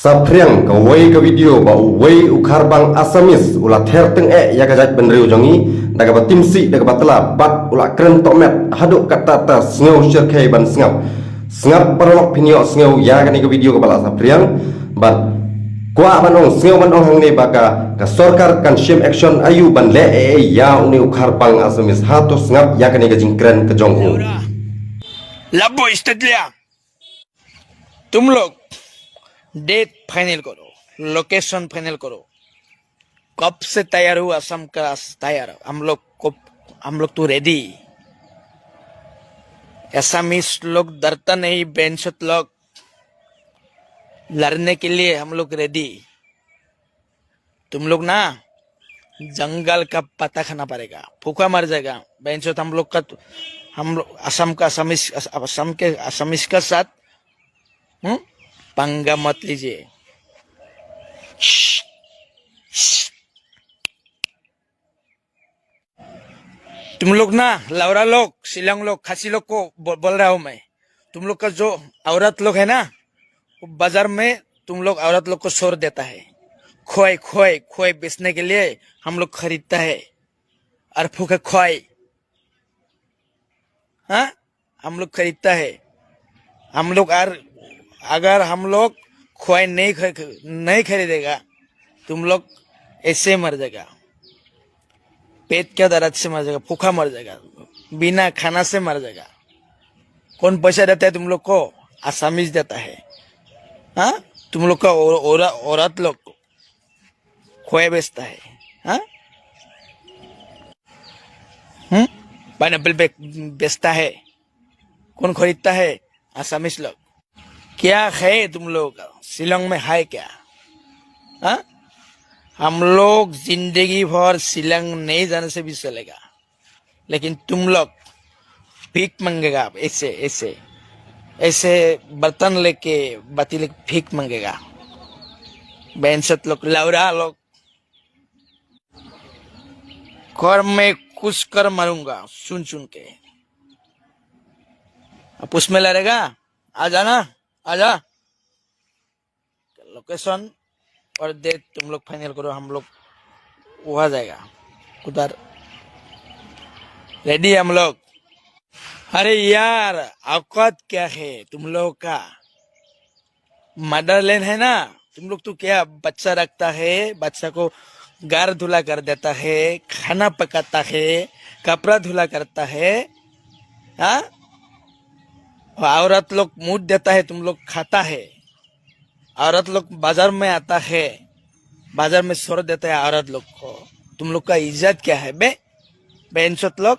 Sapriang ka wei ka video ba wei ukhar bang Asamis ula ther teng ya ka jat benriu jongi daga batimsi daga batla bat ula kren tomet haduk kata ta sngew shirkai ban sngew parlok pinyo sngew ya ka ni ka video ka bala sapriang bat kwa banong sngew banong hang ne baka ka sarkar kan shim action ayu ban le ya uni ukhar bang Asamis hato sngew ya ka ni ka jingkren ka jong लबो stadium तुम लोग date final करो, location final करो। कब से तैयार हुआ? असम का तैयार। हम लोग तो रेडी। एसामीस लोग डरता नहीं, बेंचत लोग लड़ने के लिए हम लोग रेडी। तुम लोग ना जंगल का पता खाना पड़ेगा, भूखा मर जाएगा बेंचत। हम लोग असम के असमीस का साथ पंगा मत लीजिए। तुम लोग ना लौरा लोग, शिलोंग लोग, खासी लोग को बोल रहा हूं मैं। तुम लोग का जो औरत लोग है ना, वो बाजार में तुम लोग औरत लोग को शोर देता है। खोए बेचने के लिए हम लोग खरीदता है। और फूके खोए, हाँ, हम लोग खरीदता है। हम लोग अगर हम लोग खोए नहीं खरीदेगा, तुम लोग ऐसे मर जाएगा। पेट के दर्द से मर जाएगा, भूखा मर जाएगा, बिना खाना से मर जाएगा। कौन पैसा देता है तुम लोग को? आसामीज देता है। हाँ, तुम लोग का औरत लोग खोए बेचता है। हाँ, पाइनएप्पल बेचता है। कौन खरीदता है? आसामीज लोग। क्या है तुम लोग शिलोंग में है क्या? हाँ, हम लोग जिंदगी भर शिलोंग नहीं जाने से भी चलेगा, लेकिन तुम लोग भीख मांगेगा। ऐसे बर्तन लेके बाती लेके भीख मांगेगा। बेंसत लोग, लौरा लोग। कर मैं कुछ कर मारूंगा सुन के। अब उसमें लड़ेगा? आ जाना, आजा। लोकेशन और डेट तुम लोग फाइनल करो, हम लोग वहां जाएगा उधर। रेडी हम लोग। अरे यार, औकात क्या है तुम लोग का? मदरलैंड है ना, तुम लोग तो क्या बच्चा रखता है, बच्चा को गार धुला कर देता है, खाना पकाता है, कपड़ा धुला करता है। हाँ, औरत लोग मूड देता है, तुम लोग खाता है। औरत लोग बाजार में आता है, बाजार में शोर देता है औरत लोग को। तुम लोग का इज्जत क्या है बे? बेंचत लोग।